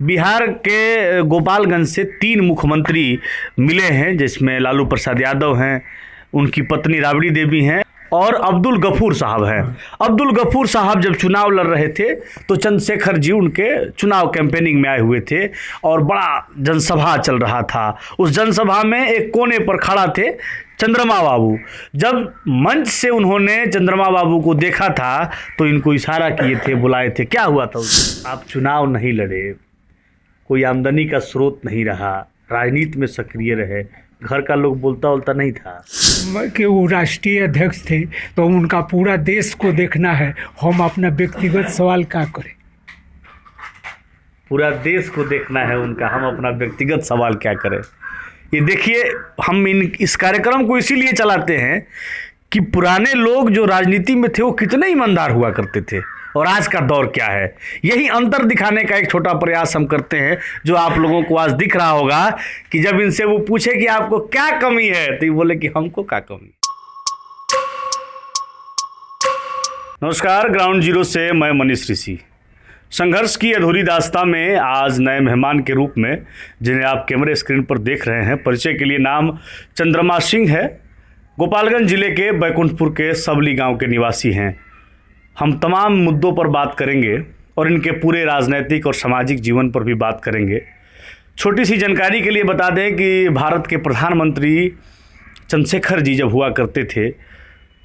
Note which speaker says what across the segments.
Speaker 1: बिहार के गोपालगंज से 3 मुख्यमंत्री मिले हैं, जिसमें लालू प्रसाद यादव हैं, उनकी पत्नी राबड़ी देवी हैं और अब्दुल गफूर साहब हैं। अब्दुल गफूर साहब जब चुनाव लड़ रहे थे तो चंद्रशेखर जी उनके चुनाव कैंपेनिंग में आए हुए थे और बड़ा जनसभा चल रहा था। उस जनसभा में एक कोने पर खड़ा थे चंद्रमा बाबू। जब मंच से उन्होंने चंद्रमा बाबू को देखा था तो इनको इशारा किए थे, बुलाए थे। क्या हुआ था उसमें? आप चुनाव नहीं लड़े, कोई आमदनी का स्रोत नहीं रहा, राजनीति में सक्रिय रहे, घर का लोग बोलता नहीं था
Speaker 2: कि वो राष्ट्रीय अध्यक्ष थे तो उनका पूरा देश को देखना है, हम अपना व्यक्तिगत सवाल क्या करें?
Speaker 1: पूरा देश को देखना है उनका, हम अपना व्यक्तिगत सवाल क्या करें? ये देखिए, हम इस कार्यक्रम को इसीलिए चलाते हैं कि पुराने लोग जो राजनीति में थे वो कितने ईमानदार हुआ करते थे और आज का दौर क्या है, यही अंतर दिखाने का एक छोटा प्रयास हम करते हैं, जो आप लोगों को आज दिख रहा होगा कि जब इनसे वो पूछे कि आपको क्या कमी है तो ये बोले कि हमको क्या कमी। नमस्कार, ग्राउंड जीरो से मैं मनीष ऋषि। संघर्ष की अधूरी दास्तां में आज नए मेहमान के रूप में, जिन्हें आप कैमरे स्क्रीन पर देख रहे हैं, परिचय के लिए नाम चंद्रमा सिंह है। गोपालगंज जिले के बैकुंठपुर के सबली गांव के निवासी हैं। हम तमाम मुद्दों पर बात करेंगे और इनके पूरे राजनीतिक और सामाजिक जीवन पर भी बात करेंगे। छोटी सी जानकारी के लिए बता दें कि भारत के प्रधानमंत्री चंद्रशेखर जी जब हुआ करते थे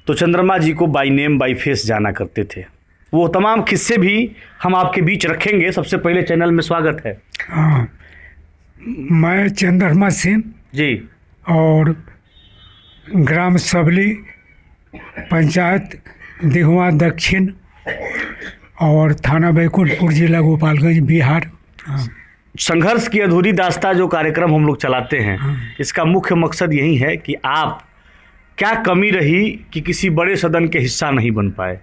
Speaker 1: तो चंद्रमा जी को बाई नेम बाई फेस जाना करते थे। वो तमाम किस्से भी हम आपके बीच रखेंगे। सबसे पहले चैनल में स्वागत है।
Speaker 2: हाँ, मैं चंद्रमा सिंह
Speaker 1: जी, और
Speaker 2: ग्राम सबली, पंचायत दिघवा दक्षिण और थाना बैकुंठपुर, जिला गोपालगंज, बिहार।
Speaker 1: संघर्ष की अधूरी दास्तां जो कार्यक्रम हम लोग चलाते हैं, इसका मुख्य मकसद यही है कि आप क्या कमी रही कि किसी बड़े सदन के हिस्सा नहीं बन पाए।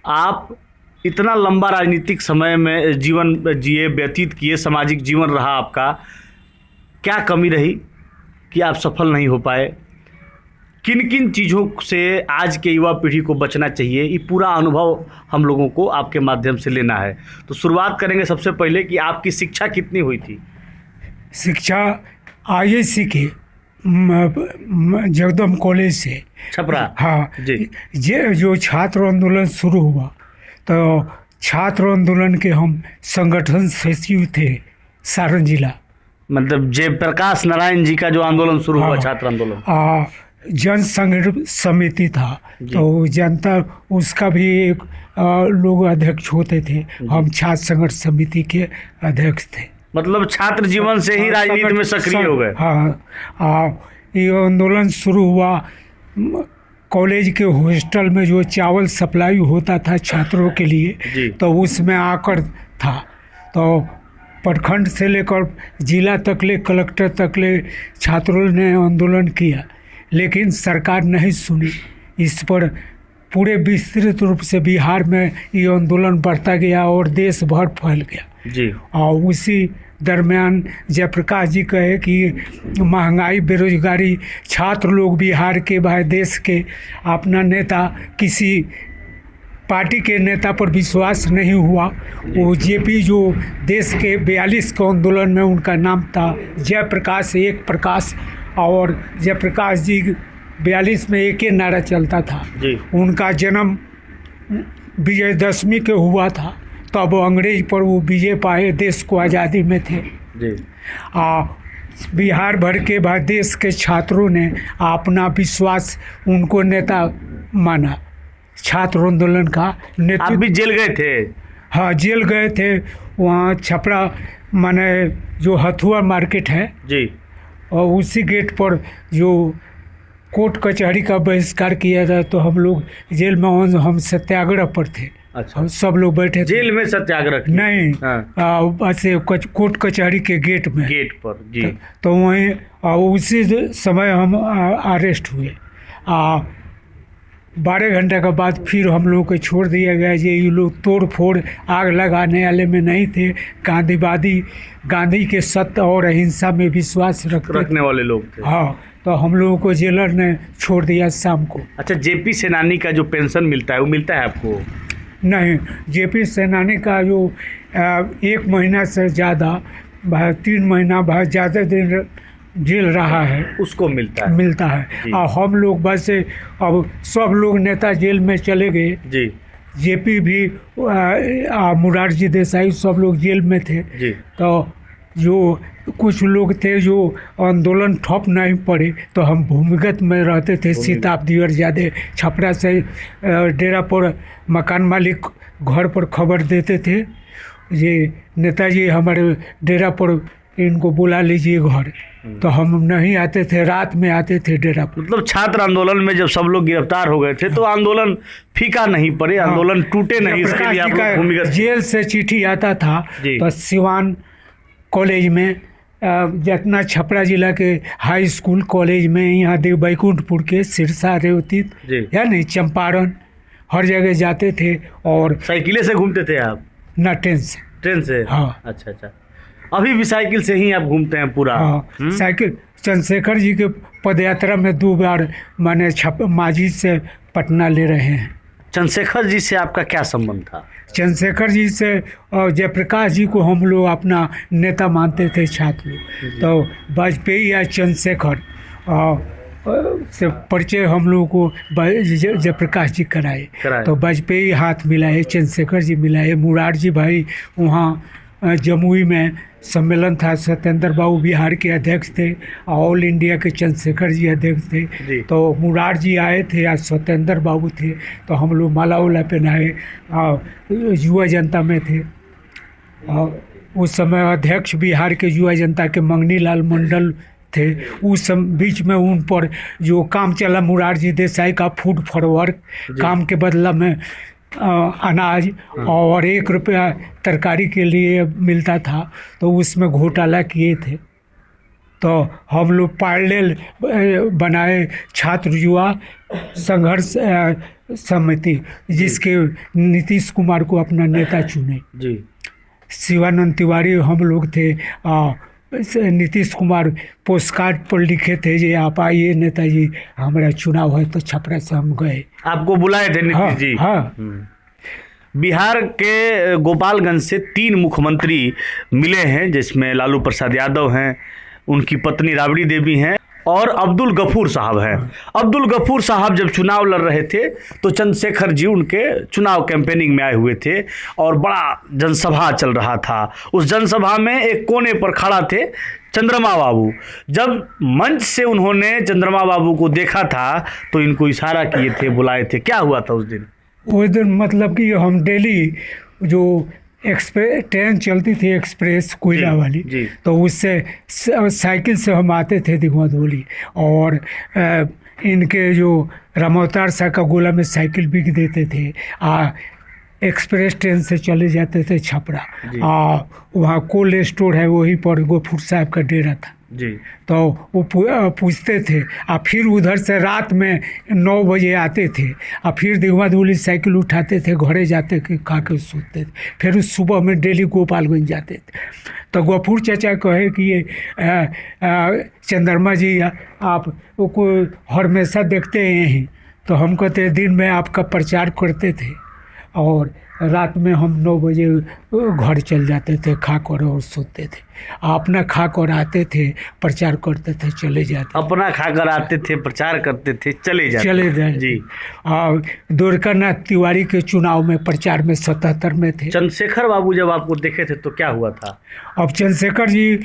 Speaker 1: आप इतना लंबा राजनीतिक समय में जीवन जिए, व्यतीत किए, सामाजिक जीवन रहा आपका, क्या कमी रही कि आप सफल नहीं हो पाए? किन किन चीज़ों से आज के युवा पीढ़ी को बचना चाहिए, ये पूरा अनुभव हम लोगों को आपके माध्यम से लेना है। तो शुरुआत करेंगे सबसे पहले कि आपकी शिक्षा कितनी हुई थी?
Speaker 2: शिक्षा ISC के जगदम कॉलेज से,
Speaker 1: छपरा।
Speaker 2: हाँ
Speaker 1: जी।
Speaker 2: जो छात्र आंदोलन शुरू हुआ तो छात्र आंदोलन के हम संगठन सचिव थे सारण जिला।
Speaker 1: मतलब जयप्रकाश नारायण जी का जो आंदोलन शुरू हुआ, छात्र आंदोलन,
Speaker 2: जन संघ समिति था, तो जनता उसका भी एक लोग अध्यक्ष होते थे। हम छात्र संघर्ष समिति के अध्यक्ष थे।
Speaker 1: मतलब छात्र जीवन से ही राजनीति में सक्रिय हो गए।
Speaker 2: हाँ, ये आंदोलन शुरू हुआ। कॉलेज के हॉस्टल में जो चावल सप्लाई होता था छात्रों के लिए, तो उसमें आकर था, तो प्रखंड से लेकर जिला तक ले, कलेक्टर तक ले छात्रों ने आंदोलन किया, लेकिन सरकार नहीं सुनी। इस पर पूरे विस्तृत रूप से बिहार में ये आंदोलन बढ़ता गया और देश भर फैल गया
Speaker 1: जी।
Speaker 2: और उसी दरमियान जयप्रकाश जी कहे कि महंगाई, बेरोजगारी, छात्र लोग बिहार के, भाई देश के, अपना नेता, किसी पार्टी के नेता पर विश्वास नहीं हुआ। वो जेपी जो देश के 42 के आंदोलन में उनका नाम था जयप्रकाश, एक प्रकाश, और जयप्रकाश जी 42 में एक ही नारा चलता था जी। उनका जन्म विजयदशमी के हुआ था, तब वो अंग्रेज पर वो विजय पाए, देश को आज़ादी में थे जी। बिहार भर के बाद देश के छात्रों ने अपना विश्वास उनको नेता माना। छात्र आंदोलन का नेतृत्व।
Speaker 1: आप भी जेल गए थे?
Speaker 2: हाँ, जेल गए थे। वहाँ छपरा माने जो हथुआ मार्केट है जी, और उसी गेट पर जो कोर्ट कचहरी का बहिष्कार किया था, तो हम लोग जेल में हम सत्याग्रह पर थे।
Speaker 1: अच्छा।
Speaker 2: हम सब लोग बैठे थे।
Speaker 1: जेल में सत्याग्रह? नहीं,
Speaker 2: ऐसे कोर्ट कचहरी के गेट
Speaker 1: पर जी।
Speaker 2: तो वहीं उसी समय हम अरेस्ट हुए। 12 घंटे के बाद फिर हम लोग को छोड़ दिया गया। ये लोग तोड़ फोड़, आग लगाने वाले में नहीं थे। गांधी के सत्य और अहिंसा में विश्वास रखने
Speaker 1: वाले लोग थे।
Speaker 2: हाँ, तो हम लोगों को जेलर ने छोड़ दिया शाम को।
Speaker 1: अच्छा, जेपी सेनानी का जो पेंशन मिलता है वो मिलता है आपको?
Speaker 2: नहीं, जेपी सेनानी का जो 1 महीना से ज़्यादा 3 महीना बहुत ज़्यादा दिन जेल रहा है,
Speaker 1: उसको मिलता है जी।
Speaker 2: और हम लोग बस अब सब लोग नेता जेल में चले गए
Speaker 1: जी।
Speaker 2: जेपी भी मुरारजी देसाई सब लोग जेल में थे
Speaker 1: जी।
Speaker 2: तो जो कुछ लोग थे जो आंदोलन ठप नहीं पड़े तो हम भूमिगत में रहते थे। शताब्दी और ज़्यादा छपरा से डेरा पर मकान मालिक घर पर खबर देते थे, ये नेताजी हमारे डेरा पर इनको बुला लीजिए घर, तो हम नहीं आते थे, रात में आते थे डेरा पर।
Speaker 1: मतलब छात्र आंदोलन में जब सब लोग गिरफ्तार हो गए थे तो आंदोलन फीका नहीं पड़े, आंदोलन टूटे नहीं, इसके लिए आप लोग भूमिगत।
Speaker 2: जेल से चिट्ठी आता था तो सिवान कॉलेज में जितना छपरा जिला के हाई स्कूल कॉलेज में, यहाँ देव बैकुंठपुर के सिरसा रेवती यानी चंपारण हर जगह जाते थे। और
Speaker 1: साइकिलें से घूमते थे आप?
Speaker 2: ना ट्रेन से। हाँ।
Speaker 1: अच्छा। अभी भी साइकिल से ही आप घूमते हैं पूरा?
Speaker 2: हाँ। साइकिल चंद्रशेखर जी के पदयात्रा में 2 बार मैंने माजी से पटना ले रहे हैं।
Speaker 1: चंद्रशेखर जी से आपका क्या संबंध था?
Speaker 2: चंद्रशेखर जी से जयप्रकाश जी को हम लोग अपना नेता मानते थे छात्र लोग, तो वाजपेयी या चंद्रशेखर से परिचय हम लोगों को जयप्रकाश जी कराए। तो वाजपेयी हाथ मिलाए, चंद्रशेखर जी मिलाए, मुरारजी भाई वहाँ जमुई में सम्मेलन था, सत्येंद्र बाबू बिहार के अध्यक्ष थे, ऑल इंडिया के चंद्रशेखर जी अध्यक्ष थे, तो मुरारजी आए थे या सत्येंद्र बाबू थे, तो हम लोग माला उला पहनाए, युवा जनता में थे। उस समय अध्यक्ष बिहार के युवा जनता के मंगनी लाल मंडल थे। उस बीच में उन पर जो काम चला मुरारजी देसाई का फूड फॉर वर्क, काम के बदला में अनाज और 1 रुपया तरकारी के लिए मिलता था, तो उसमें घोटाला किए थे। तो हम लोग पैरेलल बनाए छात्र युवा संघर्ष समिति, जिसके नीतीश कुमार को अपना नेता चुने जी। शिवानंद तिवारी हम लोग थे। नीतीश कुमार पोस्ट कार्ड पर लिखे थे जी आप आइए नेताजी, हमारा चुनाव है, तो छपरा से हम गए। आपको बुलाए थे नीतीश जी? हाँ।
Speaker 1: बिहार के गोपालगंज से 3 मुख्यमंत्री मिले हैं, जिसमें लालू प्रसाद यादव हैं, उनकी पत्नी राबड़ी देवी हैं और अब्दुल गफूर साहब हैं। अब्दुल गफूर साहब जब चुनाव लड़ रहे थे तो चंद्रशेखर जी उनके चुनाव कैंपेनिंग में आए हुए थे और बड़ा जनसभा चल रहा था। उस जनसभा में एक कोने पर खड़ा थे चंद्रमा बाबू। जब मंच से उन्होंने चंद्रमा बाबू को देखा था तो इनको इशारा किए थे, बुलाए थे। क्या हुआ था उस दिन?
Speaker 2: मतलब कि हम डेली जो ट्रेन चलती थी एक्सप्रेस कोयला वाली, तो उससे साइकिल से हम आते थे दिगवाधोली, और इनके जो रामअवतार शाह का गोला में साइकिल बिक देते थे। एक्सप्रेस ट्रेन से चले जाते थे छपरा, वहाँ कोल्ड स्टोर है, वहीं पर गफूर साहब का डेरा था जी। तो वो पूछते थे, और फिर उधर से रात में 9 बजे आते थे, और फिर दिगवाधोली साइकिल उठाते थे, घरे जाते थे, खा के सोते थे, फिर सुबह में डेली गोपालगंज जाते थे। तो गफूर चाचा कहे कि ये चंद्रमा जी आप को हमेशा देखते हैं यहीं, तो हम कहते दिन में आपका प्रचार करते थे और रात में हम 9 बजे घर चल जाते थे, खा कर और सोते थे। अपना खा कर आते थे, प्रचार करते थे, चले जाते।
Speaker 1: अपना खा कर आते थे, प्रचार करते थे, चले जाते
Speaker 2: जी। और द्वारकानाथ तिवारी के चुनाव में प्रचार में 77 में थे।
Speaker 1: चंद्रशेखर बाबू जब आपको देखे थे तो क्या हुआ था?
Speaker 2: अब चंद्रशेखर जी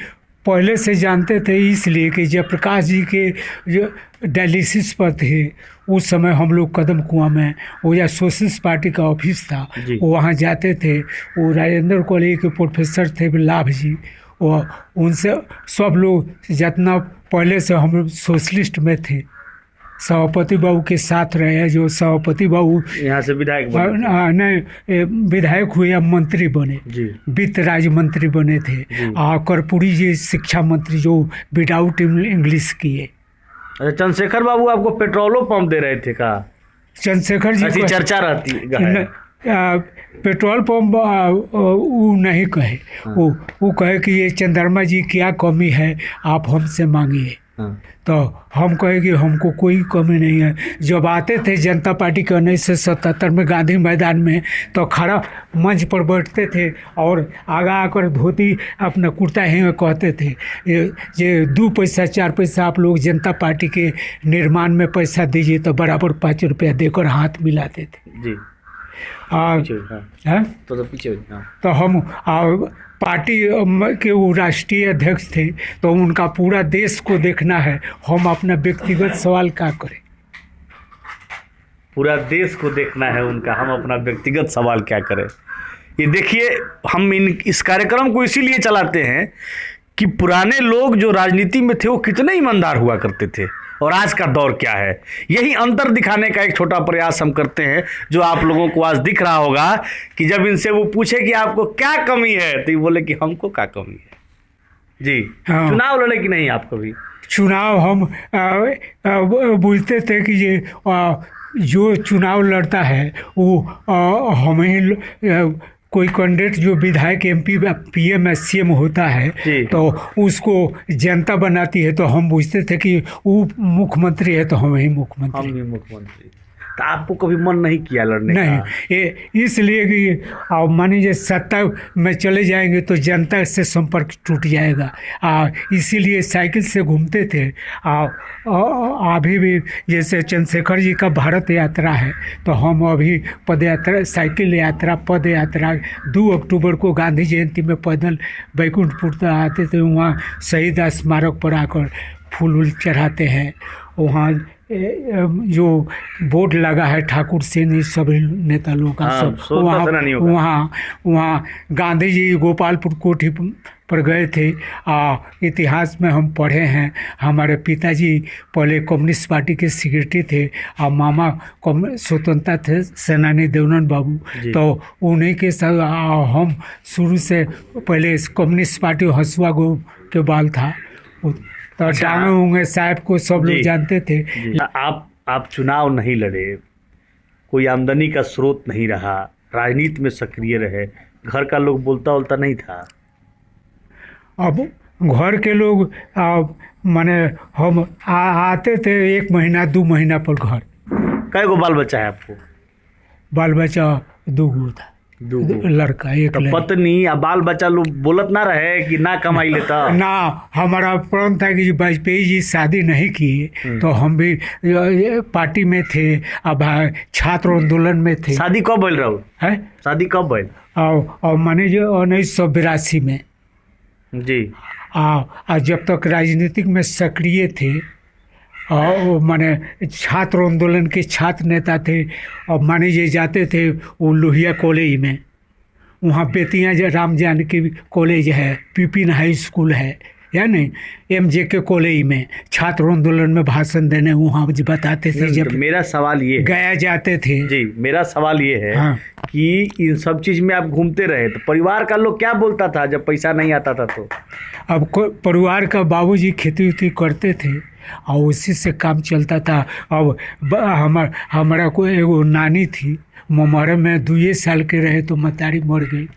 Speaker 2: पहले से जानते थे, इसलिए कि जयप्रकाश जी के जो डायलिसिस पर थे उस समय हम लोग कदम कुआं में, वो या सोशलिस्ट पार्टी का ऑफिस था, वो वहाँ जाते थे। वो राजेंद्र कॉलेज के प्रोफेसर थे लाभ जी, वो उनसे सब लोग जितना पहले से हम लोग सोशलिस्ट में थे, सभापति बाबू के साथ रहे। जो सभापति बाबू
Speaker 1: यहाँ से विधायक
Speaker 2: नहीं विधायक हुए या मंत्री बने, वित्त राज्य मंत्री बने थे। कर्पूरी जी शिक्षा मंत्री जो विदाउट इंग्लिश किए।
Speaker 1: अच्छा, चंद्रशेखर बाबू आपको पेट्रोलो पंप दे रहे थे का?
Speaker 2: चंद्रशेखर जी
Speaker 1: ऐसी चर्चा रहती है।
Speaker 2: पेट्रोल पंप वो नहीं कहे, वो कहे कि ये चंद्रमा जी क्या कमी है आप हमसे मांगिए।
Speaker 1: हाँ।
Speaker 2: तो हम कहे कि हमको कोई कमी नहीं है। जब आते थे जनता पार्टी के 1977 में गांधी मैदान में, तो खड़ा मंच पर बैठते थे और आगा आकर धोती अपना कुर्ता ही में कहते थे ये 2 पैसा 4 पैसा आप लोग जनता पार्टी के निर्माण में पैसा दीजिए, तो बराबर 5 रुपया देकर हाथ मिलाते थे
Speaker 1: जी।
Speaker 2: हाँ?
Speaker 1: तो पीछे हाँ।
Speaker 2: तो हम पार्टी के वो राष्ट्रीय अध्यक्ष थे, तो उनका पूरा देश को देखना है, हम अपना व्यक्तिगत सवाल क्या करें?
Speaker 1: पूरा देश को देखना है उनका, हम अपना व्यक्तिगत सवाल क्या करें? ये देखिए, हम इस कार्यक्रम को इसीलिए चलाते हैं कि पुराने लोग जो राजनीति में थे वो कितने ईमानदार हुआ करते थे और आज का दौर क्या है, यही अंतर दिखाने का एक छोटा प्रयास हम करते हैं, जो आप लोगों को आज दिख रहा होगा कि जब इनसे वो पूछे कि आपको क्या कमी है, तो ये बोले कि हमको क्या कमी है। जी
Speaker 2: हाँ।
Speaker 1: चुनाव लड़े कि नहीं आप कभी?
Speaker 2: चुनाव हम बुझते थे कि ये जो चुनाव लड़ता है वो हमें कोई कैंडिडेट जो विधायक MP PM SCM होता है तो उसको जनता बनाती है, तो हम पूछते थे कि वो मुख्यमंत्री है तो हम ही मुख्यमंत्री।
Speaker 1: हम ही मुख्यमंत्री। तो आपको कभी मन नहीं किया लड़ने
Speaker 2: नहीं
Speaker 1: का?
Speaker 2: ये इसलिए कि मान लीजिए सत्ता में चले जाएंगे तो जनता से संपर्क टूट जाएगा, इसीलिए साइकिल से घूमते थे। अभी भी जैसे चंद्रशेखर जी का भारत यात्रा है, तो हम अभी पद यात्रा, साइकिल यात्रा, पद यात्रा 2 अक्टूबर को गांधी जयंती में पैदल बैकुंठपुर तक आते थे, वहाँ शहीद स्मारक पर आकर फूल वूल चढ़ाते हैं। वहाँ जो बोर्ड लगा है ठाकुर सेन, सभी नेता लोगों का सब वहाँ गांधी जी गोपालपुर कोठी पर गए थे। इतिहास में हम पढ़े हैं, हमारे पिताजी पहले कम्युनिस्ट पार्टी के सेक्रेटरी थे और मामा स्वतंत्रता थे सेनानी देवनंद बाबू, तो उन्हीं के साथ हम शुरू से पहले कम्युनिस्ट पार्टी हसुआ गो के बाल था, तो डांगे होंगे साहब को सब लोग जानते थे।
Speaker 1: आप चुनाव नहीं लड़े, कोई आमदनी का स्रोत नहीं रहा, राजनीति में सक्रिय रहे, घर का लोग बोलता नहीं था?
Speaker 2: अब घर के लोग माने हम आते थे 1 महीना 2 महीना पर घर।
Speaker 1: कै गो बाल बच्चा है आपको?
Speaker 2: बाल बच्चा 2 गो था,
Speaker 1: 2 गो
Speaker 2: लड़का, 1
Speaker 1: तो पत्नी या बाल बच्चा लोग बोलत ना रहे कि ना कमाई लेता?
Speaker 2: ना, हमारा प्रण था कि वाजपेयी जी शादी नहीं किए तो हम भी पार्टी में थे, अब छात्र आंदोलन में थे।
Speaker 1: शादी कब बोल रहा हूँ
Speaker 2: है?
Speaker 1: शादी कब बोल?
Speaker 2: और माने जो 1982 में
Speaker 1: जी।
Speaker 2: जब तक राजनीतिक में सक्रिय थे और माने छात्र आंदोलन के छात्र नेता थे, और माने ये जाते थे वो लोहिया कॉलेज में, वहाँ बेतिया राम जानकी कॉलेज है, विपिन हाई स्कूल है, या नहीं, MJK कॉलेज में छात्र आंदोलन में भाषण देने वहाँ बताते थे। जब
Speaker 1: मेरा सवाल ये
Speaker 2: गया जाते थे
Speaker 1: जी, मेरा सवाल ये है
Speaker 2: हाँ।
Speaker 1: कि इन सब चीज में आप घूमते रहे, तो परिवार का लोग क्या बोलता था जब पैसा नहीं आता था? तो
Speaker 2: अब परिवार का बाबूजी खेती उती करते थे और उसी से काम चलता था। अब हमारा कोई एगो नानी थी, ममहरे में 2 साल के रहे तो मतारी मर गई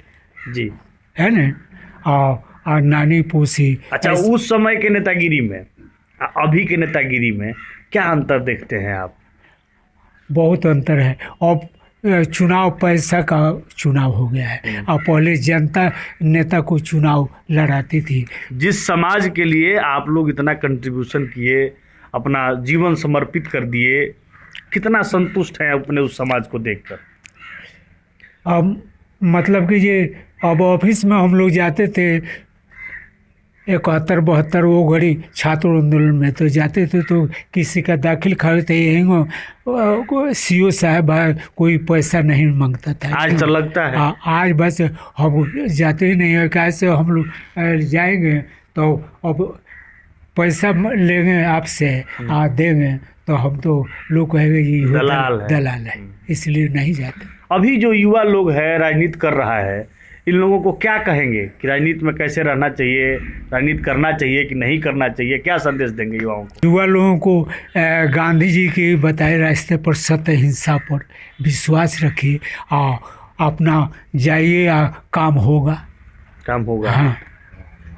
Speaker 1: जी,
Speaker 2: है ना, और नानी पोसी।
Speaker 1: अच्छा, उस समय के नेतागिरी में अभी के नेतागिरी में क्या अंतर देखते हैं आप?
Speaker 2: बहुत अंतर है। अब चुनाव पैसा का चुनाव हो गया है, और पहले जनता नेता को चुनाव लड़ाती थी।
Speaker 1: जिस समाज के लिए आप लोग इतना कंट्रीब्यूशन किए, अपना जीवन समर्पित कर दिए, कितना संतुष्ट हैं अपने उस समाज को देखकर?
Speaker 2: अब मतलब कि ये अब ऑफिस में हम लोग जाते थे 71-72 वो घड़ी छात्र आंदोलन में तो जाते थे, तो किसी का दाखिल खाते थे यहीं CO साहब कोई पैसा नहीं मांगता था।
Speaker 1: आज तो लगता है
Speaker 2: आज बस हम जाते ही नहीं है, कैसे हम लोग जाएंगे तो अब पैसा लेंगे आपसे देंगे, तो हम तो लोग कहेंगे ये दलाल है, इसलिए नहीं जाते।
Speaker 1: अभी जो युवा लोग है राजनीति कर रहा है, इन लोगों को क्या कहेंगे कि राजनीति में कैसे रहना चाहिए, राजनीति करना चाहिए कि नहीं करना चाहिए, क्या संदेश देंगे युवाओं को?
Speaker 2: युवा लोगों को गांधी जी के बताए रास्ते पर, सत्य हिंसा पर विश्वास रखिए, अपना जाइए, काम होगा।
Speaker 1: काम होगा।
Speaker 2: हाँ।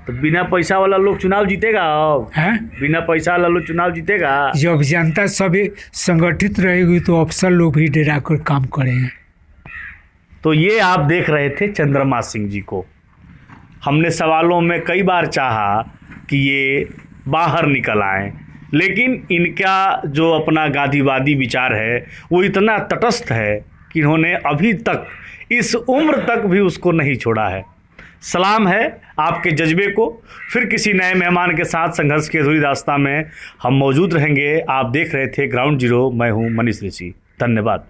Speaker 1: तो बिना पैसा वाला लोग चुनाव जीतेगा? अब
Speaker 2: है
Speaker 1: बिना पैसा वाला लोग चुनाव जीतेगा?
Speaker 2: जब जनता सभी संगठित रहेगी तो अफसर लोग भी डरा कर काम करेंगे।
Speaker 1: तो ये आप देख रहे थे चंद्रमा सिंह जी को। हमने सवालों में कई बार चाहा कि ये बाहर निकल आए, लेकिन इनका जो अपना गांधीवादी विचार है वो इतना तटस्थ है कि इन्होंने अभी तक इस उम्र तक भी उसको नहीं छोड़ा है। सलाम है आपके जज्बे को। फिर किसी नए मेहमान के साथ संघर्ष की अधूरी दास्तां में हम मौजूद रहेंगे। आप देख रहे थे ग्राउंड जीरो, मैं हूं मनीष ऋषि। धन्यवाद।